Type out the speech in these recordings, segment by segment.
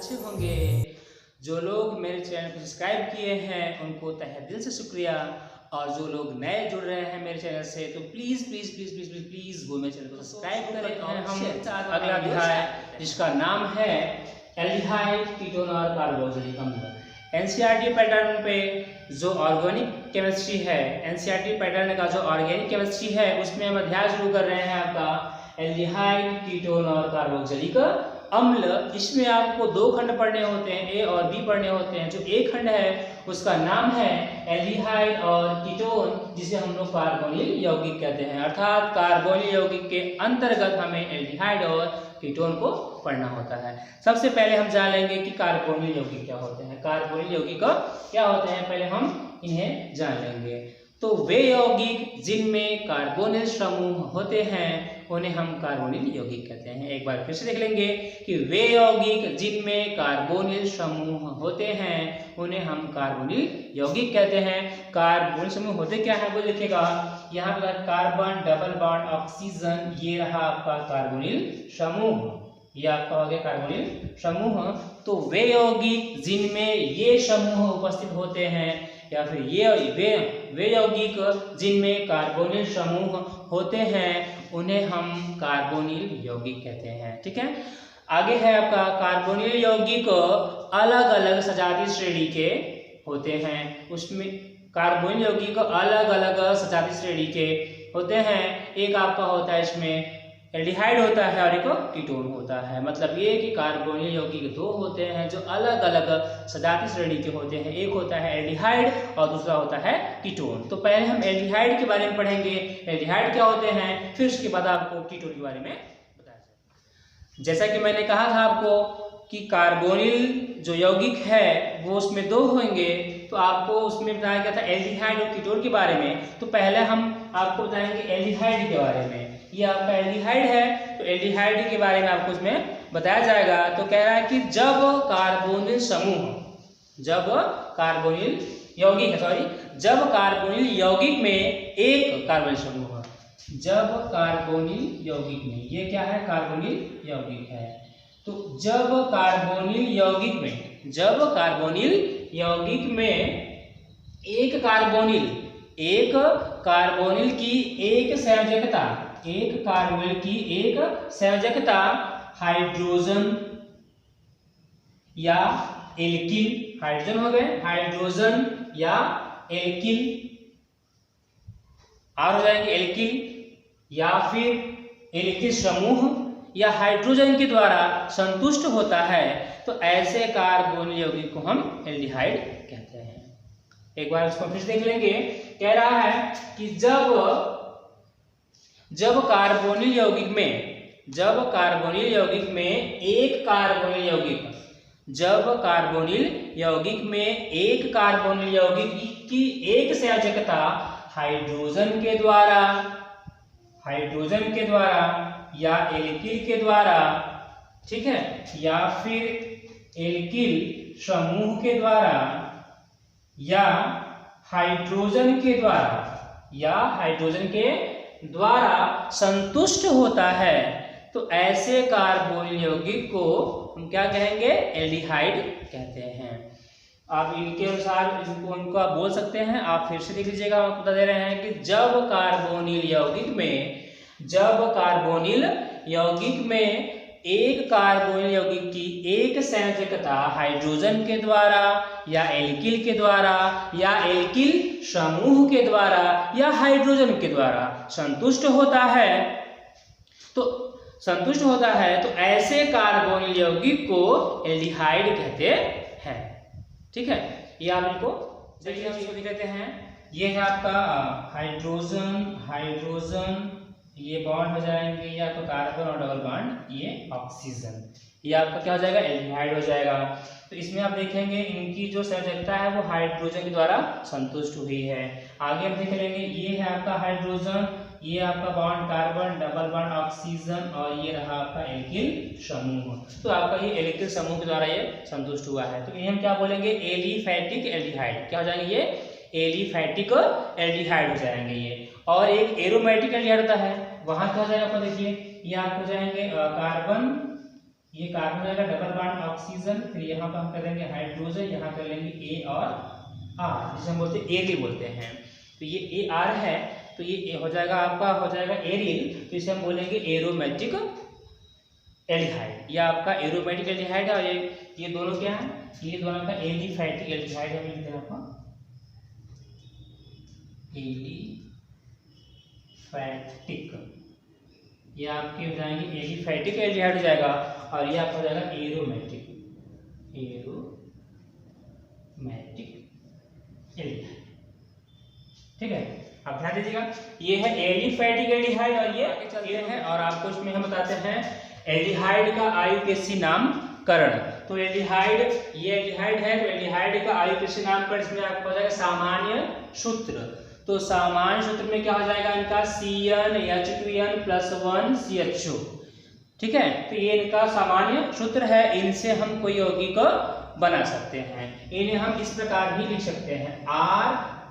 अच्छे होंगे। जो लोग मेरे चैनल को सब्सक्राइब किए हैं उनको तहे दिल से शुक्रिया, और जो लोग नए जुड़ रहे हैं मेरे चैनल से तो please please please please please please वो मेरे चैनल को सब्सक्राइब करें। और हम अगला अध्याय जिसका नाम है एल्डिहाइड कीटोन और कार्बोक्सिलिक अम्ल। एनसीईआरटी पैटर्न पे जो ऑर्गेनिक केमिस्ट्री है, एनसीईआरटी पैटर्न का जो ऑर्गेनिक केमिस्ट्री है उसमें हम अध्याय शुरू कर रहे हैं आपका एल्डिहाइड कीटोन और कार्बोक्सिलिक अम्ल। इसमें आपको दो खंड पढ़ने होते हैं, ए और बी पढ़ने होते हैं। जो एक खंड है उसका नाम है एल्डिहाइड और कीटोन, जिसे हम लोग कार्बोनिल यौगिक कहते हैं। अर्थात कार्बोनिल यौगिक के अंतर्गत हमें एल्डिहाइड और कीटोन को पढ़ना होता है। सबसे पहले हम जान लेंगे कि कार्बोनिल यौगिक क्या होते हैं। कार्बोनिल यौगिक क्या होते हैं पहले हम इन्हें जान लेंगे। तो वे यौगिक जिनमें कार्बोनिल समूह होते हैं उन्हें हम कार्बोनिल यौगिक कहते हैं। एक बार फिर से देख लेंगे कि वे यौगिक जिनमें कार्बोनिल समूह होते हैं उन्हें हम कार्बोनिल यौगिक कहते हैं। कार्बोनिल समूह होते क्या है वो देखिएगा, यहाँ पर कार्बन डबल बॉन्ड ऑक्सीजन, ये रहा आपका कार्बोनिल समूह, ये आपका हो गया कार्बोनिल समूह। तो वे यौगिक जिनमें ये समूह उपस्थित होते हैं या फिर ये वे यौगिक जिनमें कार्बोनिल समूह होते हैं उन्हें हम कार्बोनिल यौगिक कहते हैं। ठीक है, आगे है आपका कार्बोनिल यौगिक अलग अलग सजातीय श्रेणी के होते हैं। उसमें कार्बोनिल यौगिक अलग अलग सजातीय श्रेणी के होते हैं। एक आपका होता है इसमें एल्डिहाइड होता है और एक कीटोन होता है। मतलब ये कि कार्बोनिल यौगिक दो होते हैं जो अलग अलग सजातीय श्रेणी के होते हैं। एक होता है एल्डिहाइड और दूसरा होता है कीटोन। तो पहले हम एल्डिहाइड के बारे में पढ़ेंगे, एल्डिहाइड क्या होते हैं, फिर उसके बाद आपको कीटोन के बारे में बताया जाएगा। जैसा कि मैंने कहा था आपको कि कार्बोनिल जो यौगिक है वो उसमें दो होंगे, तो आपको उसमें बताया गया था एल्डिहाइड और कीटोन के बारे में। तो पहले हम आपको बताएंगे एल्डिहाइड के बारे में। ये आपका एल्डिहाइड है, तो एल्डिहाइड के बारे में आपको उसमें बताया जाएगा। तो कह रहा है कि जब कार्बोनिल समूह, जब कार्बोनिल यौगिक है जब कार्बोनिल यौगिक में एक कार्बोनिल समूह, जब कार्बोनिल यौगिक में, ये क्या है कार्बोनिल यौगिक है, तो जब कार्बोनिल यौगिक में, जब कार्बोनिल यौगिक में एक कार्बोनिल की एक संयोजकता, एक कार्बोनिल की एक संयोजकता हाइड्रोजन या एल्किल, हाइड्रोजन हो गए, हाइड्रोजन या एल्किल, और हो जाएंगे एल्किल या फिर एल्किल समूह या हाइड्रोजन के द्वारा संतुष्ट होता है, तो ऐसे कार्बोनिल यौगिक को हम एल्डिहाइड कहते हैं। एक बार इसको फिर देख लेंगे। कह रहा है कि जब कार्बोनिल यौगिक में, जब कार्बोनिल यौगिक में एक कार्बोनिल यौगिक, जब कार्बोनिल यौगिक में एक कार्बोनिल यौगिक की एक संयोजकता हाइड्रोजन के द्वारा, हाइड्रोजन के द्वारा या एल्किल के द्वारा, ठीक है, या फिर एल्किल समूह के द्वारा या हाइड्रोजन के द्वारा, या हाइड्रोजन के द्वारा संतुष्ट होता है, तो ऐसे कार्बोनिल यौगिक को हम क्या कहेंगे, एल्डिहाइड कहते हैं। आप इनके अनुसार इनको उनका बोल सकते हैं। आप फिर से देख लीजिएगा, हम बता दे रहे हैं कि जब कार्बोनिल यौगिक में, जब कार्बोनिल यौगिक में एक कार्बोनिल यौगिक की एक संयोजकता हाइड्रोजन के द्वारा या एल्किल के द्वारा या एल्किल समूह के द्वारा या हाइड्रोजन के द्वारा संतुष्ट होता है, तो संतुष्ट होता है, तो ऐसे कार्बोनिल यौगिक को एल्डिहाइड कहते हैं। ठीक है, ये आप इनको चलिए हम इसको देख लेते हैं। ये है आपका हाइड्रोजन, हाइड्रोजन, ये बॉन्ड हो जाएंगे, ये आपका कार्बन और डबल बॉन्ड, ये ऑक्सीजन, ये आपका क्या हो जाएगा, एल्डिहाइड हो जाएगा। तो इसमें आप देखेंगे इनकी जो संयोजकता है वो हाइड्रोजन के द्वारा संतुष्ट हुई है। आगे हम देख लेंगे, ये है आपका हाइड्रोजन, ये आपका bond carbon, double bond oxygen, और ये रहा आपका एल्किल समूह। तो आपका ये एल्किल समूह के द्वारा ये संतुष्ट हुआ है। तो इन्हें हम क्या बोलेंगे, एलिफैटिक एल्डिहाइड। क्या हो जाएंगे ये, एलिफैटिक एल्डिहाइड हो जाएंगे ये। और एक एरोमेटिक एल्डिहाइड होता है, वहां क्या हो जाएगा आपका, देखिए ये आप हो जाएंगे कार्बन ये कार्बन हो जाएगा डबल बॉन्ड ऑक्सीजन, फिर यहाँ पर हम कर देंगे हाइड्रोजन, यहाँ कर लेंगे ए और आर, जिसे हम बोलते हैं एरिल बोलते हैं। तो ये ए आर है, तो ये हो जाएगा आपका हो जाएगा एरिल, तो इसे हम बोलेंगे एरोमेटिक एल्डिहाइड। या आपका एरोमेटिक एल्डिहाइड है, और ये दोनों क्या है, ये दोनों का एलिफैटिक एल्डिहाइड है, लिखते हैं आपको एलिफैटिक, ये आपके हो जाएंगे एलिफैटिक एल्डिहाइड हो जाएगा, और ये आपका हो जाएगा एरोमेटिक एल्डिहाइड। ठीक है, अब ध्यान दीजिएगा, ये है एलिफैटिक एल्डिहाइड और ये है, और आपको इसमें हम बताते हैं एल्डिहाइड का आईयूपीएसी नामकरण। तो एल्डिहाइड, ये एल्डिहाइड है, तो एल्डिहाइड का आईयूपीएसी नामकरण इसमें आपको हो जाएगा सामान्य सूत्र। तो सामान्य सूत्र में क्या हो जाएगा इनका CnH2n+1CHO। ठीक है, तो ये इनका सामान्य सूत्र है, इनसे हम कोई यौगिक को बना सकते हैं। इन्हें हम इस प्रकार भी लिख सकते हैं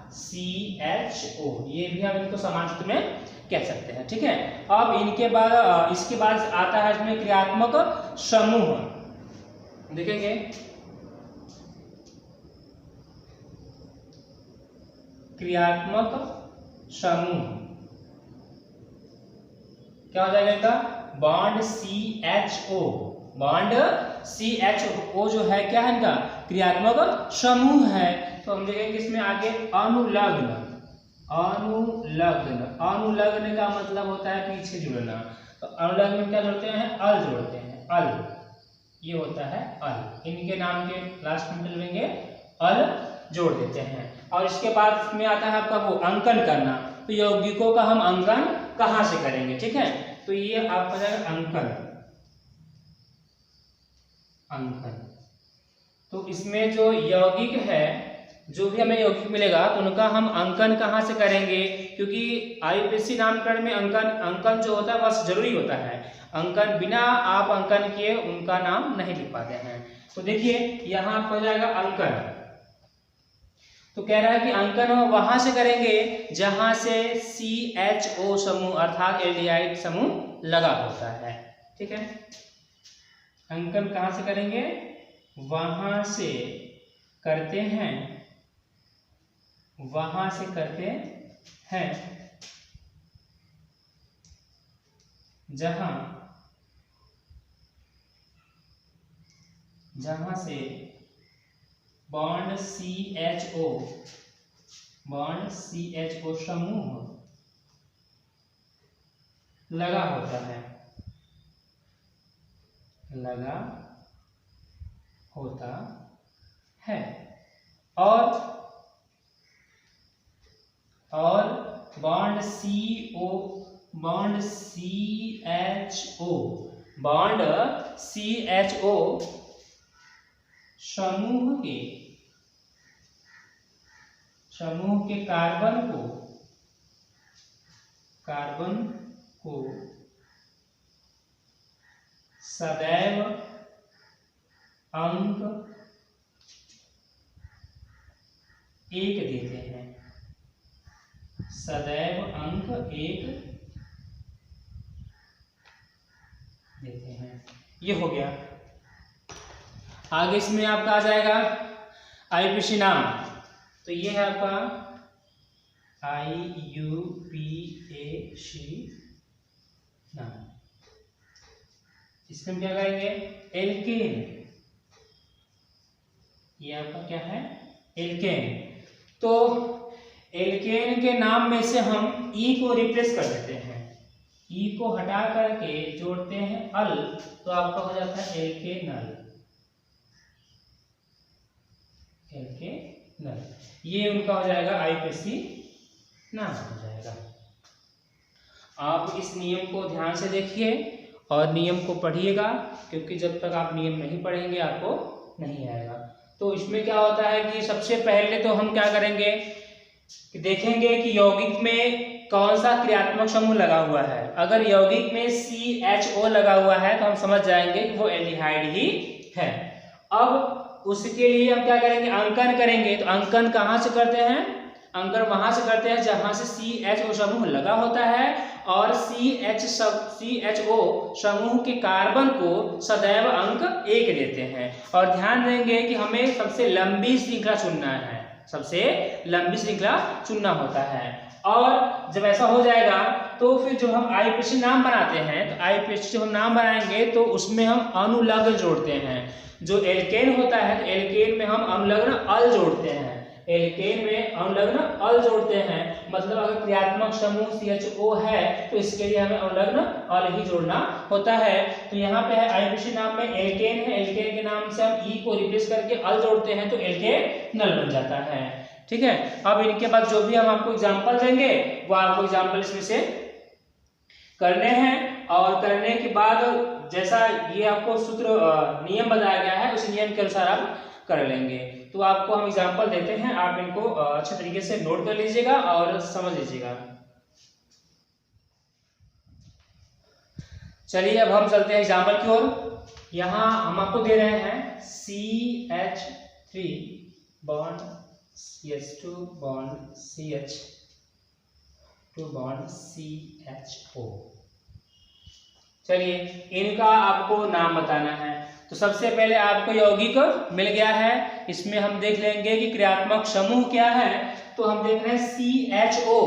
RCHO, ये भी हम इनको सामान्य सूत्र में कह सकते हैं। ठीक है, अब इनके बाद इसके बाद आता है इसमें क्रियात्मक समूह, देखेंगे क्रियात्मक समूह क्या हो जाएगा इनका, बॉन्ड CHO, बॉन्ड CHO जो है क्या है इनका क्रियात्मक समूह है। तो हम देखेंगे इसमें आगे अनुलग्न, अनुलग्न का मतलब होता है पीछे जुड़ना, तो अनुलग्न क्या जोड़ते हैं, अल जोड़ते हैं, अल, ये होता है अल, इनके नाम के लास्ट में लेंगे अल जोड़ देते हैं। और इसके बाद में आता है आपका वो अंकन करना, तो यौगिकों का हम अंकन कहाँ से करेंगे। ठीक है, तो ये आपका जाएगा अंकन, तो इसमें जो यौगिक है, जो भी हमें यौगिक मिलेगा तो उनका हम अंकन कहाँ से करेंगे, क्योंकि आईयूपीएसी नामकरण में अंकन जो होता है बस जरूरी होता है, अंकन बिना आप अंकन किए उनका नाम नहीं लिख पाते हैं। तो देखिए यहाँ हो जाएगा अंकन, तो कह रहा है कि अंकन हम वहां से करेंगे जहां से CHO समूह अर्थात एल्डिहाइड समूह लगा होता है। ठीक है, अंकन कहां से करेंगे, वहां से करते हैं, वहां से करते हैं जहां से बॉन्ड CHO समूह लगा होता है, और बॉन्ड CHO समूह के कार्बन को सदैव अंक 1 देते हैं, सदैव अंक 1 देते हैं। ये हो गया। आगे इसमें आपका आ जाएगा आईयूपीएसी नाम, तो ये है आपका आईयूपीएसी नाम। इसमें हम क्या करेंगे, एल्केन, ये आपका क्या है एल्केन। तो एल्केन के नाम में से हम ई को रिप्लेस कर देते हैं, ई को हटा करके जोड़ते हैं अल, तो आपका हो जाता है एल्केनल, ये उनका हो जाएगा आईयूपीएसी नाम हो जाएगा। आप इस नियम को ध्यान से देखिए और नियम को पढ़िएगा, क्योंकि जब तक आप नियम नहीं पढ़ेंगे आपको नहीं आएगा। तो इसमें क्या होता है कि सबसे पहले तो हम क्या करेंगे कि देखेंगे कि यौगिक में कौन सा क्रियात्मक समूह लगा हुआ है। अगर यौगिक में CHO लगा हुआ है तो हम समझ जाएंगे कि वो एल्डिहाइड ही है। अब उसके लिए हम क्या करेंगे, अंकन करेंगे। तो अंकन कहाँ से करते हैं, अंकन वहां से करते हैं जहां से CHO समूह लगा होता है और CHO समूह के कार्बन को सदैव अंक 1 देते हैं। और ध्यान देंगे कि हमें सबसे लंबी श्रृंखला चुनना है, सबसे लंबी श्रृंखला चुनना होता है। और जब ऐसा हो जाएगा तो फिर जब हम IUPAC नाम बनाते हैं तो IUPAC जब हम नाम बनाएंगे तो उसमें हम अनुलग्न जोड़ते हैं। जो एल्केन होता है तो एल्केन में हम अनुलग्न अल जोड़ते हैं, एल्केन में अनुलग्न अल जोड़ते हैं। मतलब अगर क्रियात्मक समूह CHO है तो इसके लिए हमें अनुलग्न अल ही जोड़ना होता है। तो यहाँ पे है IUPAC नाम में एल्केन है, एल्केन के नाम से हम E को रिप्लेस करके अल जोड़ते हैं तो एल्केनल बन जाता है। ठीक है, अब इनके बाद जो भी हम आपको एग्जाम्पल देंगे वो आपको एग्जाम्पल इसमें से करने हैं। और करने के बाद जैसा ये आपको सूत्र नियम बताया गया है उस नियम के अनुसार आप कर लेंगे। तो आपको हम एग्जाम्पल देते हैं, आप इनको अच्छे तरीके से नोट कर लीजिएगा और समझ लीजिएगा। चलिए अब हम चलते हैं एग्जाम्पल की ओर। यहाँ हम आपको दे रहे हैं CH3 bond CH2 bond CH2 bond CHO। चलिए इनका आपको नाम बताना है। तो सबसे पहले आपको यौगिक मिल गया है, इसमें हम देख लेंगे कि क्रियात्मक समूह क्या है। तो हम देख रहे हैं CHO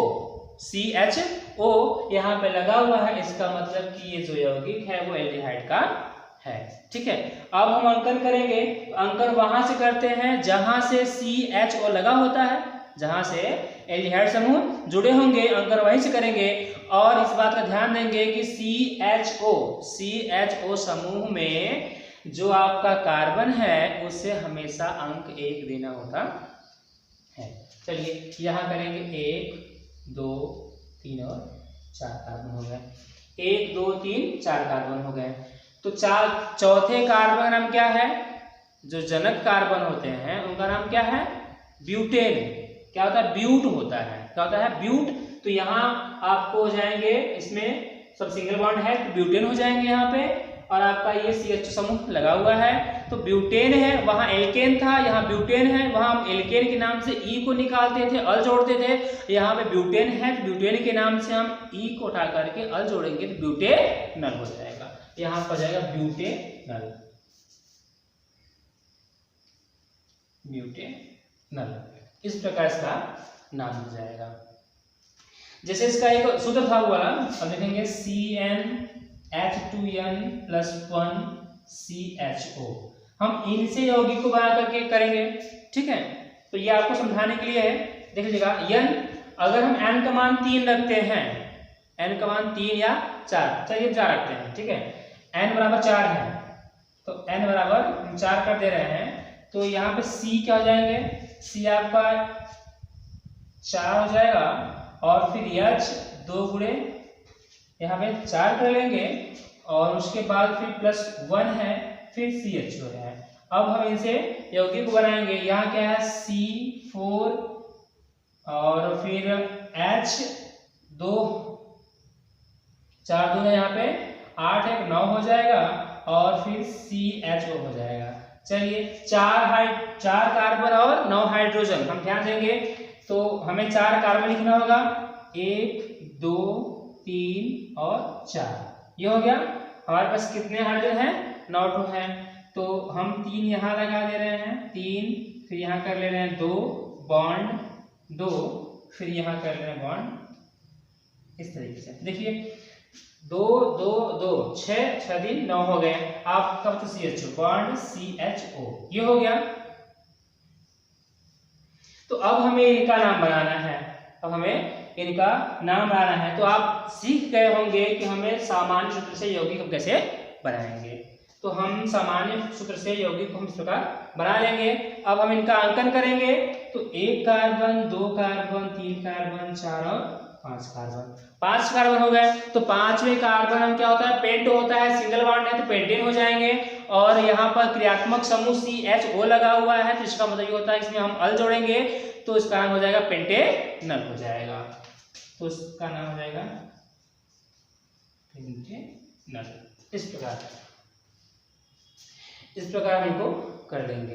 यहाँ पे लगा हुआ है, इसका मतलब कि ये जो यौगिक है वो एल्डिहाइड का है। ठीक है, अब हम अंकन करेंगे। अंकन वहां से करते हैं जहां से CHO लगा होता है, जहां से एल्डिहाइड समूह जुड़े होंगे अंकन वहीं से करेंगे। और इस बात का ध्यान देंगे कि CHO समूह में जो आपका कार्बन है उसे हमेशा अंक 1 देना होता है। चलिए यहाँ करेंगे 1 2 3 और 4 कार्बन हो गए, 1 2 3 4 कार्बन हो गए। तो चौथे कार्बन का नाम क्या है? जो जनक कार्बन होते हैं उनका नाम क्या है? ब्यूटेन। क्या होता है? ब्यूट होता है। क्या होता है? ब्यूट। तो यहाँ आपको हो जाएंगे, इसमें सब सिंगल बॉन्ड है तो ब्यूटेन हो जाएंगे यहाँ पे। और आपका ये CH समूह लगा हुआ है तो ब्यूटेन है, वहां एल्केन था, यहाँ ब्यूटेन है, वहां हम एल्केन के नाम से E को निकालते थे, अल जोड़ते थे। यहाँ पे ब्यूटेन है तो ब्यूटेन के नाम से हम E को उठा करके अल जोड़ेंगे तो ब्यूटेनल हो जाएगा। यहाँ पर जाएगा ब्यूटेनल, ब्यूटेनल। इस प्रकार इसका नाम हो जाएगा। जैसे इसका एक सूत्र था वो वाला, अब देखेंगे CnH2n+1 CHO। हम इनसे यौगिक को बना करके करेंगे। ठीक है, तो ये आपको समझाने के लिए है। देख लीजिएगा n, अगर हम n का मान 3 रखते हैं, n का मान 3 या 4, चलिए 4 रखते हैं। ठीक है, n बराबर 4 है तो n बराबर हम 4 कर दे रहे हैं। तो यहाँ पे C क्या हो जाएंगे? C आपका 4 हो जाएगा और फिर H 2 गुणे यहाँ पे 4 कर लेंगे और उसके बाद फिर +1 है, फिर CHO है। अब हम इनसे यौगिक को बनाएंगे। यहाँ क्या है? C4 और फिर H 2, 4 2 है यहाँ पे, 8 1 9 हो जाएगा और फिर CHO हो जाएगा। चलिए 4 कार्बन और 9 हाइड्रोजन हम ध्यान देंगे तो हमें 4 कार्बन लिखना होगा, 1 2 3 और 4। ये हो गया। हमारे पास कितने हाइड्रोजन हैं? 9 है। तो हम 3 यहाँ लगा दे रहे हैं, 3, फिर यहाँ कर ले रहे हैं 2 बॉन्ड 2, फिर यहाँ कर ले रहे हैं बॉन्ड। इस तरीके से देखिए 2 2 2 6 6 दिन 9 हो गए। आपका तो CHO बॉन्ड CHO ये हो गया। तो अब हमें इनका नाम बनाना है, अब हमें इनका नाम बनाना है। तो आप सीख गए होंगे कि हमें सामान्य सूत्र से यौगिक हम कैसे बनाएंगे। तो हम सामान्य सूत्र से यौगिक को हम इस प्रकार बना लेंगे। अब हम इनका अंकन करेंगे तो 1 कार्बन 2 कार्बन 3 कार्बन 4 और 5 कार्बन, 5 कार्बन हो गए। तो 5वें कार्बन हम क्या होता है? पेंटो होता है, सिंगल बॉन्ड है तो पेंटेन हो जाएंगे। और यहाँ पर क्रियात्मक समूह CHO लगा हुआ है तो इसका मतलब ये होता है इसमें हम अल जोड़ेंगे तो इसका नाम हो जाएगा पेंटेनल हो जाएगा। तो इसका नाम हो जाएगा पेंटेनल। इस प्रकार हम इनको कर लेंगे।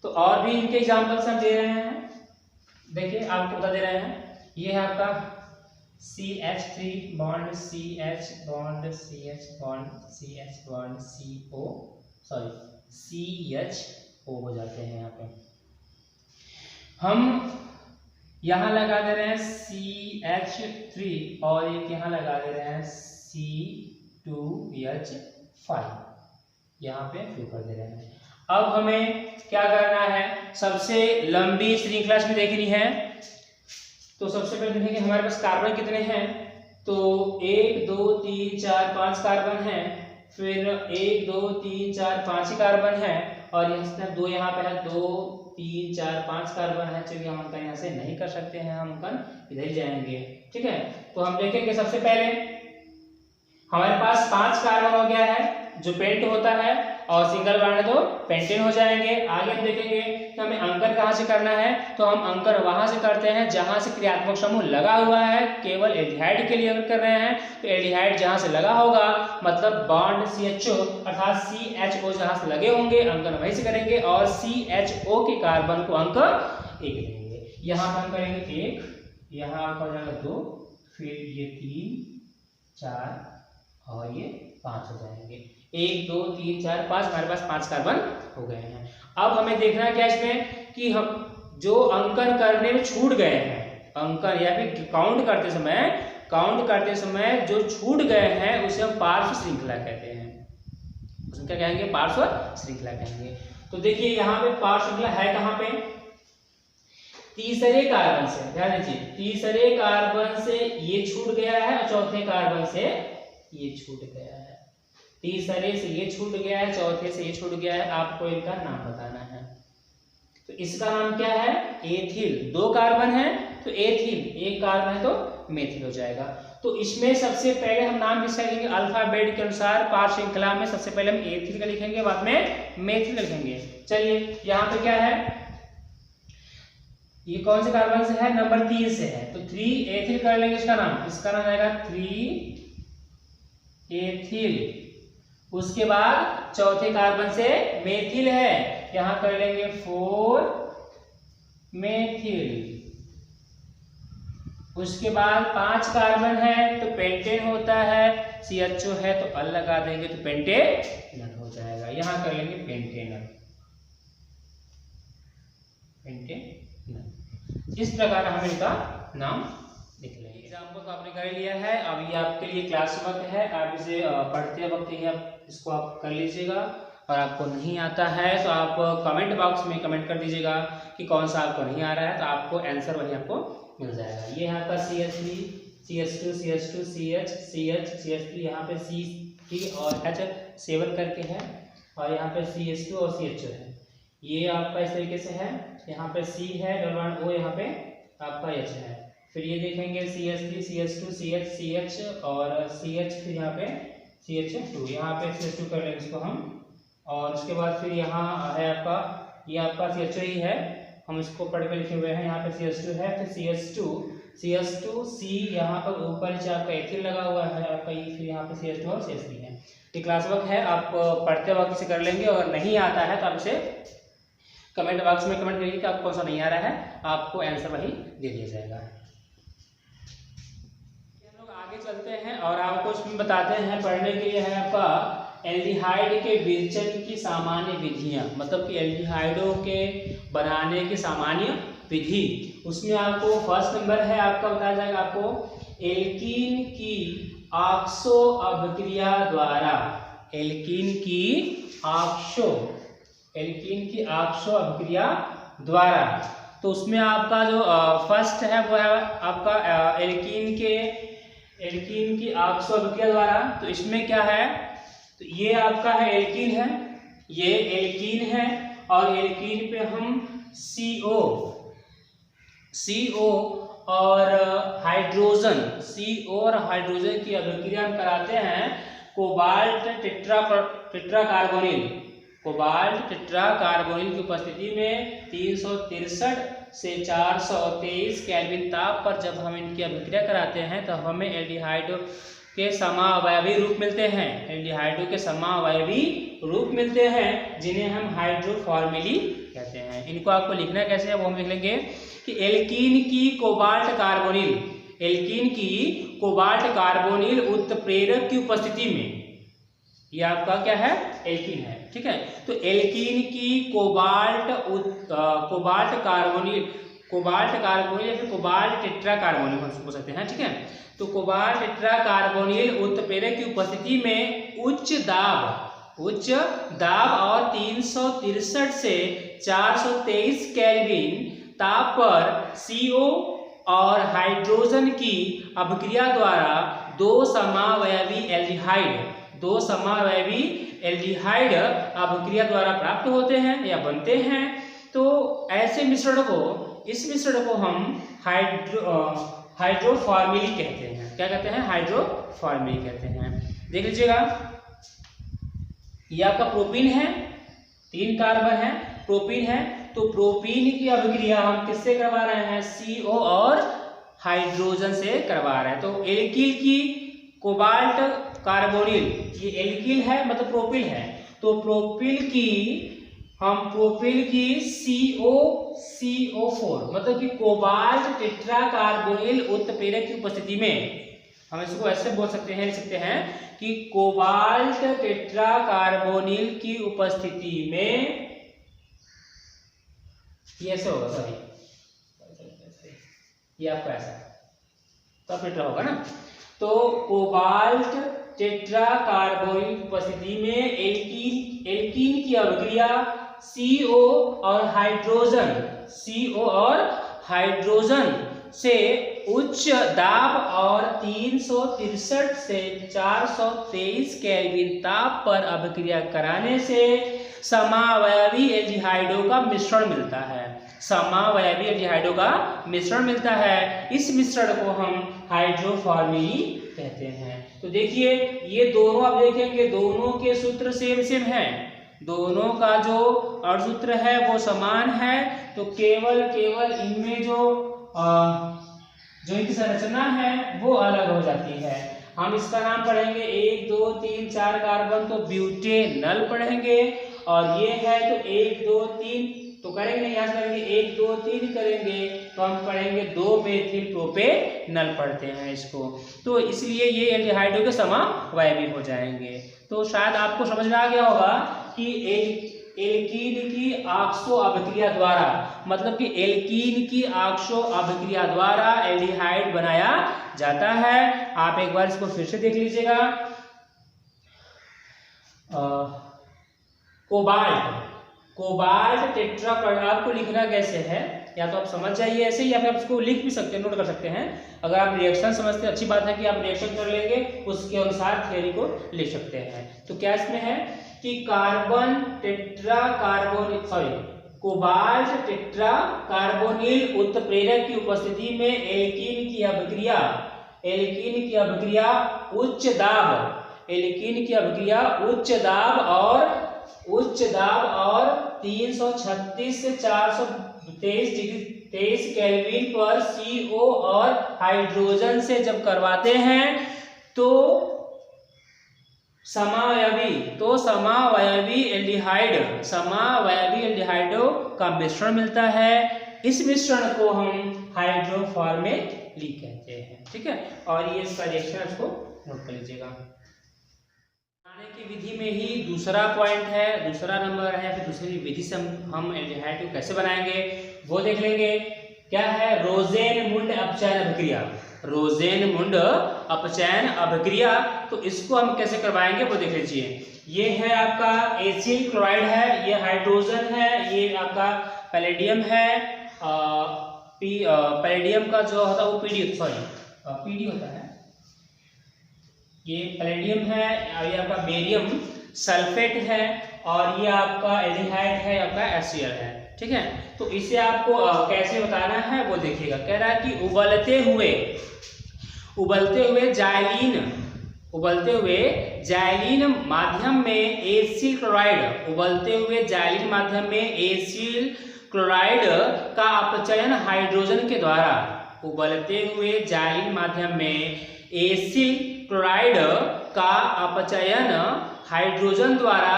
तो और भी इनके एग्जांपल्स हम दे रहे हैं। देखिए आपको बता दे रहे हैं, ये है आपका CH3 bond CH bond CH bond CH bond CO sorry CHO हो जाते हैं। यहाँ पे हम यहाँ लगा दे रहे हैं CH3 और एक यहाँ लगा दे रहे हैं C2H5, यहाँ पे फिल कर दे रहे हैं। अब हमें क्या करना है, सबसे लंबी श्रृंखला में देखनी है। तो सबसे पहले देखेंगे हमारे पास कार्बन कितने हैं। तो 1 2 3 4 5 कार्बन है, फिर 1 2 3 4 5 ही कार्बन है, और यहाँ 2 यहाँ पे है, 2 3 4 5 कार्बन है। चलिए हम अंकन यहाँ से नहीं कर सकते हैं, हम अंकन इधर ही जाएंगे। ठीक है, तो हम देखेंगे सबसे पहले हमारे पास 5 कार्बन हो गया है जो पेंट होता है, और सिंगल बॉन्ड है तो पेंटेन हो जाएंगे। आगे हम देखेंगे कि हमें अंकन कहाँ से करना है। तो हम अंकन वहां से करते हैं जहां से क्रियात्मक समूह लगा हुआ है। केवल एल्डिहाइड के लिए अगर कर रहे हैं तो एल्डिहाइड जहां से लगा होगा, मतलब बॉन्ड CHO अर्थात CHO जहां से लगे होंगे अंकन वहीं से करेंगे, और CHO के कार्बन को अंक 1 देंगे। यहाँ पर हम करेंगे 1, यहाँ अंक हो जाएगा 2, फिर ये 3 4 और ये 5 हो जाएंगे। 1 2 3 4 5 हमारे पास 5 कार्बन हो गए हैं। अब हमें देखना है क्या इसमें कि हम जो अंकन करने में छूट गए हैं, अंकन या फिर काउंट करते समय जो छूट गए हैं उसे हम पार्श्व श्रृंखला कहते हैं। उसमें क्या कहेंगे, पार्श्व श्रृंखला कहेंगे। तो देखिए यहाँ पे पार्श्व श्रृंखला है कहाँ पे, तीसरे कार्बन से। ध्यान दीजिए, तीसरे कार्बन से ये छूट गया है और चौथे कार्बन से ये छूट गया है। तीसरे से ये छूट गया है, चौथे से ये छूट गया है। आपको इनका नाम बताना है। तो इसका नाम क्या है, एथिल। 2 कार्बन है तो एथिल, 1 कार्बन है तो मेथिल हो जाएगा। तो इसमें सबसे पहले हम नाम किसका लिखेंगे, अल्फाबेट के अनुसार पार्श्व श्रृंखला में सबसे पहले हम एथिल का लिखेंगे, बाद में मेथिल का लिखेंगे। चलिए यहाँ पे क्या है, ये कौन से कार्बन से है, नंबर 3 से है, तो 3 एथिल कर लेंगे। इसका नाम आएगा 3 एथिल। उसके बाद चौथे कार्बन से मेथिल है, यहां कर लेंगे 4 मेथिल। उसके बाद 5 कार्बन है तो पेंटेन होता है, CHO है तो अल लगा देंगे तो पेंटेनल हो जाएगा। यहां कर लेंगे पेंटेनल। इस प्रकार हम इनका नाम लिख लेंगे। एग्जाम्पल तो आपने कर लिया है, अब ये आपके लिए क्लास वर्क है। आप इसे पढ़ते वक्त ही आप इसको आप कर लीजिएगा, और आपको नहीं आता है तो आप कमेंट बॉक्स में कमेंट कर दीजिएगा कि कौन सा आपको नहीं आ रहा है, तो आपको आंसर वही आपको मिल जाएगा। ये यहाँ पर CH3 CH2 CH2 CH CH CH3, यहाँ पे C3 और H7 करके है, और यहाँ पे CH2 और CH2 है। ये आपका इस तरीके से है, यहाँ पे C है डबल बॉन्ड O, यहाँ पे आपका H है। फिर ये देखेंगे CH3 CH2 CH CH और CH, फिर यहाँ पे CH2, यहाँ पे CH2 कर लेंगे इसको हम। और उसके बाद फिर यहाँ है आपका, ये आपका CHO ही है, हम इसको पढ़ के लिखे हुए हैं। यहाँ पे CH2 है, फिर CH2 C, यहाँ पर ऊपर नीचे आपका एथिल लगा हुआ है आपका ये, फिर यहाँ पे CH2 और CH3 है। ये क्लास वर्क है, आप पढ़ते वक्त इसे कर लेंगे। अगर नहीं आता है तो आप इसे कमेंट बॉक्स में कमेंट करिए कि आपको कौन सा नहीं आ रहा है, आपको आंसर वही दे दिया जाएगा। हम लोग आगे चलते हैं और आपको इसमें बताते हैं, पढ़ने के लिए है आपका एल्डिहाइड के विरचन की सामान्य विधियां, मतलब कि एल्डिहाइडों के बनाने की सामान्य विधि। उसमें आपको फर्स्ट नंबर है आपका बताया जाएगा आपको एल्कीन की ऑक्सो अभिक्रिया द्वारा, एल्कीन की ऑक्सो अभिक्रिया द्वारा। तो उसमें आपका जो फर्स्ट है वो है आपका एल्कीन की ऑक्सो अभिक्रिया द्वारा। तो इसमें क्या है, तो ये आपका है एल्कीन है, ये एल्कीन है, और एल्कीन पे हम CO और हाइड्रोजन की अभिक्रिया हम कराते हैं कोबाल्ट टेट्राकार्बोनिल की उपस्थिति में 363 से 423 केल्विन ताप पर जब हम इनकी अभिक्रिया कराते हैं तो हमें एल्डिहाइडो के समावयवी रूप मिलते हैं, जिन्हें हम हाइड्रोफॉर्मिली कहते हैं। इनको आपको लिखना कैसे है वो हम लिख लेंगे कि एल्कीन की कोबाल्ट एल्कीन की कोबाल्ट कार्बोनिल उत्प्रेरक की उपस्थिति में, ये आपका क्या है, एल्कीन है, ठीक है। तो एल्कीन की कोबाल्ट कार्बोनिल या फिर कोबाल्ट टेट्रा कार्बोनिल बोल सकते हैं, ठीक है। तो कोबाल्ट टेट्रा कार्बोनिल उत्प्रेरक की उपस्थिति में उच्च दाब और 363 से 423 केल्विन ताप पर CO और हाइड्रोजन की अभिक्रिया द्वारा दो समावयवी एल्डिहाइड अभिक्रिया द्वारा प्राप्त होते हैं या बनते हैं। तो ऐसे मिश्रण को, इस मिश्रण को हम हाइड्रोफॉर्मिली कहते हैं। क्या कहते हैं? हाइड्रोफॉर्मिली कहते हैं। देख लीजिएगा, ये आपका प्रोपीन है, 3 कार्बन है, प्रोपीन है। तो प्रोपीन की अभिक्रिया हम किससे करवा रहे हैं? CO और हाइड्रोजन से करवा रहे हैं। तो एल्किल की कोबाल्ट कार्बोनिल, ये एल्किल है मतलब प्रोपिल है, तो प्रोपिल की CO4 मतलब कि कोबाल्ट टेट्रा कार्बोनिल उत्प्रेरक की उपस्थिति में, हम इसको ऐसे बोल सकते हैं, लिख सकते हैं कि कोबाल्ट टेट्रा कार्बोनिल की उपस्थिति में, ये ऐसे होगा, सॉरी ये आपका ऐसा तो टेट्रा होगा ना। तो कोबाल्ट टेट्रा कार्बोनिल की उपस्थिति में एल्कीन की अभिक्रिया CO और हाइड्रोजन से उच्च दाब और 363 से 423 केल्विन ताप पर अभिक्रिया कराने से समावयवी एल्डिहाइडों का मिश्रण मिलता है। इस मिश्रण को हम हाइड्रोफॉर्मिली कहते हैं। तो देखिए, ये दोनों आप देखेंगे, दोनों के सूत्र सेम हैं, दोनों का जो अणुसूत्र है वो समान है। तो केवल इनमें जो इनकी संरचना है वो अलग हो जाती है। हम इसका नाम पढ़ेंगे 1 2 3 4 कार्बन, तो ब्यूटेनल पढ़ेंगे। और ये है तो 1 2 3 तो करेंगे, यहाँ से करेंगे 1 2 3 करेंगे तो हम पढ़ेंगे 2 मेथिल प्रोपेनल पढ़ते हैं इसको। तो इसलिए ये एल्डिहाइडों के समावयवी हो जाएंगे। तो शायद आपको समझ में आ गया होगा कि एल्कीन की ऑक्सो अभिक्रिया द्वारा, मतलब कि एल्कीन की ऑक्सो अभिक्रिया द्वारा एल्डिहाइड बनाया जाता है। आप एक बार इसको फिर से देख लीजिएगा। कोबाल्ट टेट्रा, आपको लिखना कैसे है, या तो आप समझ जाइए ऐसे, या फिर आप इसको लिख भी सकते हैं, नोट कर सकते हैं। अगर आप रिएक्शन समझते हैं, अच्छी बात है कि आप रिएक्शन कर लेंगे, उसके अनुसार थ्योरी को लिख सकते हैं। तो क्या इसमें है कि कोबाल्ट टेट्रा कार्बोनिल उत्प्रेरक की उपस्थिति में एल्कीन की अभिक्रिया उच्च दाब और 336 से 423 केल्विन पर CO और हाइड्रोजन से जब करवाते हैं तो समावयवी एल्डिहाइडों का मिश्रण मिलता है। इस मिश्रण को हम हाइड्रोफॉर्मिली कहते हैं, ठीक है। और ये इसका रिएक्शन इसको नोट कर लीजिएगा। बनाने की विधि में ही दूसरा पॉइंट है, दूसरा नंबर है, फिर दूसरी विधि से हम एल्डिहाइड को कैसे बनाएंगे वो देख लेंगे। क्या है? रोजेनमुंड अपचयन अभिक्रिया। तो इसको हम कैसे करवाएंगे वो देख लीजिए। ये है आपका एसिल क्लोराइड है, ये हाइड्रोजन है, ये आपका पैलेडियम है। पैलेडियम का जो होता है वो पीडी होता है। ये पैलेडियम है, ये आपका बेरियम सल्फेट है, और ये आपका एल्डिहाइड है, आपका HCl है, ठीक है। तो इसे आपको कैसे बताना है वो देखिएगा। कह रहा है कि उबलते हुए जाइलिन माध्यम में एसिल क्लोराइड का अपचयन हाइड्रोजन के द्वारा, उबलते हुए जाइलिन माध्यम में एसिल क्लोराइड का अपचयन हाइड्रोजन द्वारा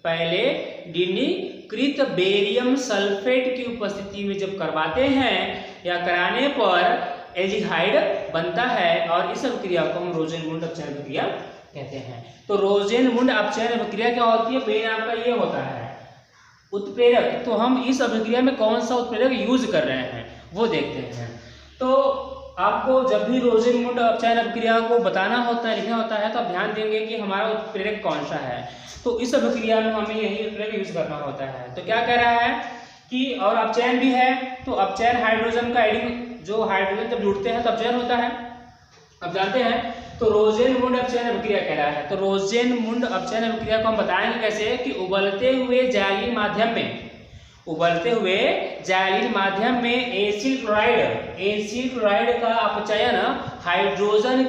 पैलेडिनीकृत बेरियम सल्फेट की उपस्थिति में जब करवाते हैं या कराने पर एल्डिहाइड बनता है और इस अभिक्रिया को हम रोजेनमुंड अपचयन अभिक्रिया कहते हैं। तो रोजेनमुंड अपचयन अभिक्रिया क्या होती है, मेन आपका ये होता है उत्प्रेरक। तो हम इस अभिक्रिया में कौन सा उत्प्रेरक यूज कर रहे हैं वो देखते हैं। तो आपको जब भी रोजेनमुंड अपचयन अभिक्रिया को बताना होता है, लिखना होता है, तो आप ध्यान देंगे कि हमारा उत्प्रेरक कौन सा है। तो इस अभिक्रिया में हमें यही उत्प्रेरक यूज करना होता है। तो क्या कह रहा है कि और अपचयन भी है, तो अपचयन हाइड्रोजन का एडिंग, जो हाइड्रोजन जब जुड़ते हैं तो अपचयन होता है, अब जानते हैं। तो रोजेनमुंड अपचयन अभिक्रिया कह रहा है। तो रोजेनमुंड अपचयन अभिक्रिया को हम बताएंगे कैसे कि उबलते हुए जायलीन माध्यम में, उबलते हुए जायलीन माध्यम में एसिड क्लोराइड का अपचयन हाइड्रोजन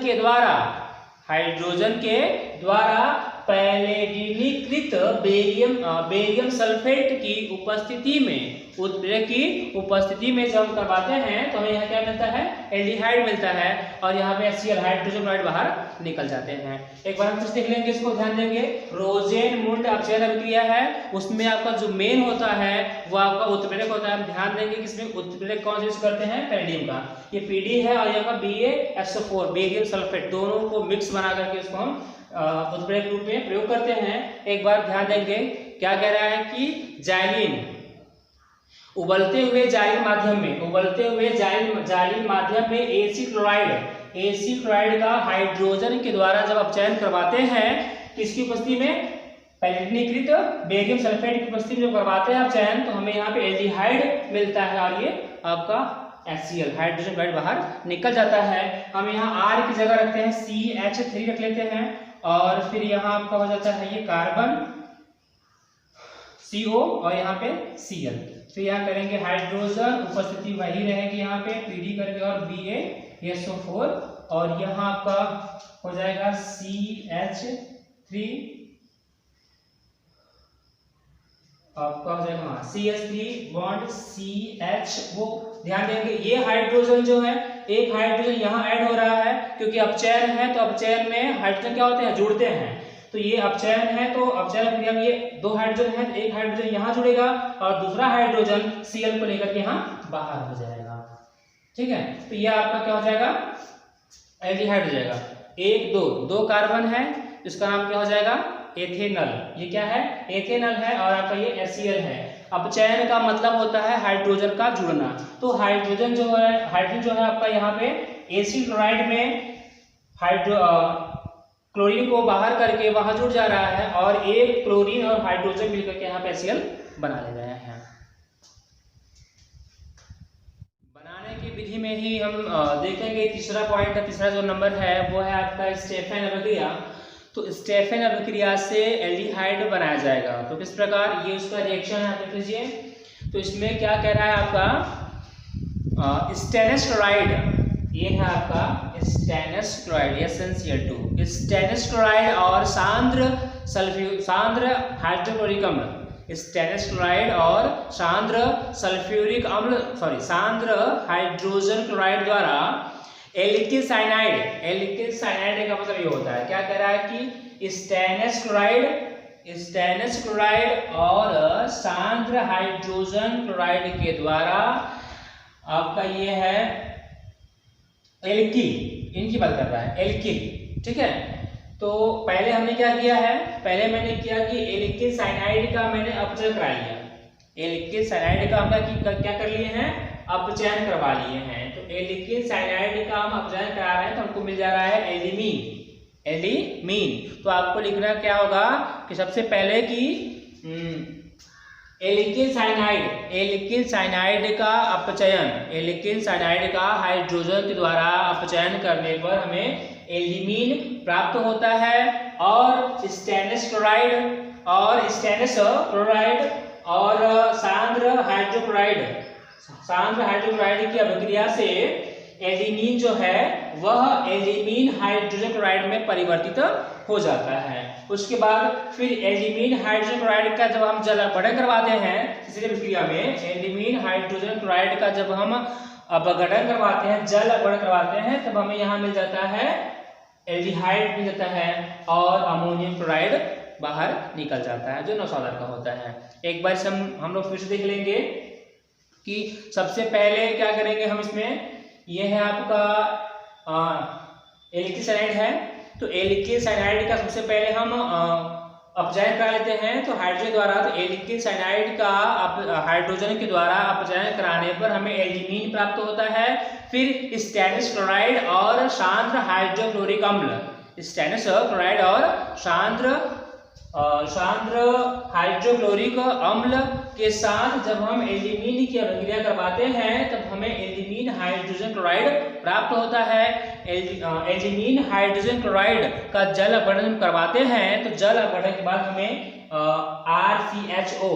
के द्वारा पैलेडिनीकृत बेरियम सल्फेट की उपस्थिति में, उत्प्रेरक की उपस्थिति में जब हम करवाते हैं तो हमें यहाँ क्या मिलता है, एल्डिहाइड मिलता है और यहाँ पे HCl हाइड्रोजन क्लोराइड बाहर निकल जाते हैं। एक बार हम फिर देख लेंगे इसको, ध्यान देंगे। रोजेनमुंड अपचयन अभिक्रिया है, उसमें आपका जो मेन होता है वो आपका उत्प्रेरक होता है। हम ध्यान देंगे कि इसमें उत्प्रेरक कौन सा यूज करते हैं, पैलेडियम का, ये PD है और यहाँ BaSO4 बेरियम सल्फेट, दोनों को मिक्स बना करके उसको हम उत्प्रेरक रूप में प्रयोग करते हैं। एक बार ध्यान देंगे क्या कह रहा है कि जायलीन, उबलते हुए जायलीन माध्यम में एसिड क्लोराइड का हाइड्रोजन के द्वारा जब अपचयन करवाते हैं, किसकी उपस्थिति में, पैलेडिनीकृत बेरियम सल्फेट की उपस्थिति में करवाते हैं अपचयन, तो हमें यहाँ पे एल्डिहाइड मिलता है और ये आपका HCl हाइड्रोजन क्लोराइड बाहर निकल जाता है। हम यहाँ R की जगह रखते हैं CH3 रख लेते हैं और फिर यहाँ आपका हो जाता है ये कार्बन CO और यहाँ पे Cl। फिर यहाँ करेंगे हाइड्रोजन, उपस्थिति वही रहेगी यहाँ पे PD करके और BaSO4 और यहाँ आपका हो जाएगा CH3, आपका हो जाएगा CH3 बॉन्ड CH। वो ध्यान देंगे ये हाइड्रोजन जो है, एक हाइड्रोजन यहाँ ऐड हो रहा है क्योंकि अपचयन है, तो अपचयन में हाइड्रोजन क्या होते हैं, जुड़ते हैं। तो ये अपचयन है, तो अपचयन क्रिया में ये दो हाइड्रोजन है, तो एक हाइड्रोजन यहाँ जुड़ेगा और दूसरा हाइड्रोजन Cl को लेकर के यहाँ बाहर हो जाएगा। ठीक है, तो ये आपका क्या हो जाएगा, एल्डिहाइड हो जाएगा। एक दो कार्बन है, इसका नाम क्या हो जाएगा, एथेनल। ये क्या है, एथेनल है और आपका ये HCl है। अपचयन का मतलब होता है हाइड्रोजन का जुड़ना। तो हाइड्रोजन जो है आपका यहाँ पे एसिड क्लोराइड में क्लोरीन को बाहर करके वहां जुड़ जा रहा है और एक क्लोरीन और हाइड्रोजन मिलकर के यहाँ पे HCl बना ले रहे हैं। बनाने की विधि में ही हम देखेंगे तीसरा पॉइंट है, तीसरा जो नंबर है वो है आपका स्टेफेन अभिक्रिया। तो स्टेफेन अभिक्रिया से एल्डिहाइड बनाया जाएगा। तो किस प्रकार, ये उसका रिएक्शन है, देख लीजिए। तो इसमें क्या कह रहा है आपका स्टेनस क्लोराइड, ये है आपका stannous chloride, SnCl2, stannous chloride और सांद्र हाइड्रोक्लोरिक अम्ल, स्टेनस क्लोराइड और सांद्र हाइड्रोजन क्लोराइड द्वारा एल्किल साइनाइड का मतलब ये होता है, क्या कह रहा है कि स्टेनस क्लोराइड और सांद्र हाइड्रोजन क्लोराइड के द्वारा आपका ये है एल्किल, इनकी बात कर रहा है, एल्किल। ठीक है, तो पहले हमने क्या किया है, पहले मैंने किया कि एल्किल साइनाइड का मैंने अपचयन करा लिया, एल्किल साइनाइड का हमने क्या कर लिए हैं, अपचयन करवा लिए हैं। तो एल्किल साइनाइड का हम अपचयन करा रहे हैं तो हमको मिल जा रहा है एलिमीन। तो आपको लिखना क्या होगा कि सबसे पहले कि एल्किल साइनाइड का अपचयन, एल्किल साइनाइड का हाइड्रोजन के द्वारा अपचयन करने पर हमें एलिमीन प्राप्त होता है और स्टेनस क्लोराइड और सांद्र हाइड्रोक्लोराइड की अभिक्रिया से एलिमीन जो है वह एलिमीन हाइड्रोजन क्लोराइड में परिवर्तित हो जाता है। उसके बाद फिर एलिमीन हाइड्रोजन क्लोराइड का जब हम जल अपघटन करवाते हैं, तीसरी अभिक्रिया में एलिमीन हाइड्रोजन क्लोराइड का जब हम अपघटन करवाते हैं, जल अपघटन करवाते हैं, तब हमें यहाँ मिल जाता है एल्डिहाइड मिल जाता है और अमोनियम क्लोराइड बाहर निकल जाता है जो 9 का होता है। एक बार हम लोग फिर से देख लेंगे कि सबसे पहले क्या करेंगे हम इसमें, ये है आपका एल्किल साइनाइड है, तो एल्किल साइनाइड का सबसे पहले हम अपचयन करा लेते हैं। तो हाइड्रोजन द्वारा, तो एल्किल साइनाइड का हाइड्रोजन के द्वारा अपचयन कराने पर हमें एल्जीमीन प्राप्त होता है। फिर स्टेनस क्लोराइड और सांद्र हाइड्रोक्लोरिक अम्ल, स्टेनस क्लोराइड और सांद्र हाइड्रोक्लोरिक अम्ल के साथ जब हम एल्जीमीन की अभिक्रिया करवाते हैं तब हमें एल्जीमीन हाइड्रोजन क्लोराइड प्राप्त होता है। एल्जीमीन हाइड्रोजन क्लोराइड का जल अपघटन करवाते हैं तो जल अपघटन के बाद हमें RCHO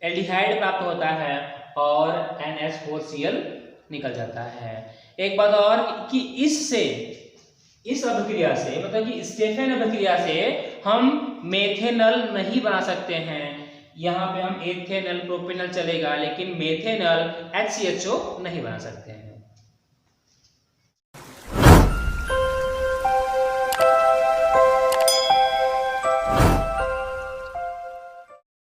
एल्डिहाइड प्राप्त होता है और NH4Cl निकल जाता है। एक बात और कि इस अभिक्रिया से, मतलब कि स्टेफेन अभिक्रिया से हम मेथेनॉल नहीं बना सकते हैं। यहाँ पे हम एथेनॉल, प्रोपेनॉल चलेगा, लेकिन मेथेनॉल HCHO नहीं बना सकते हैं।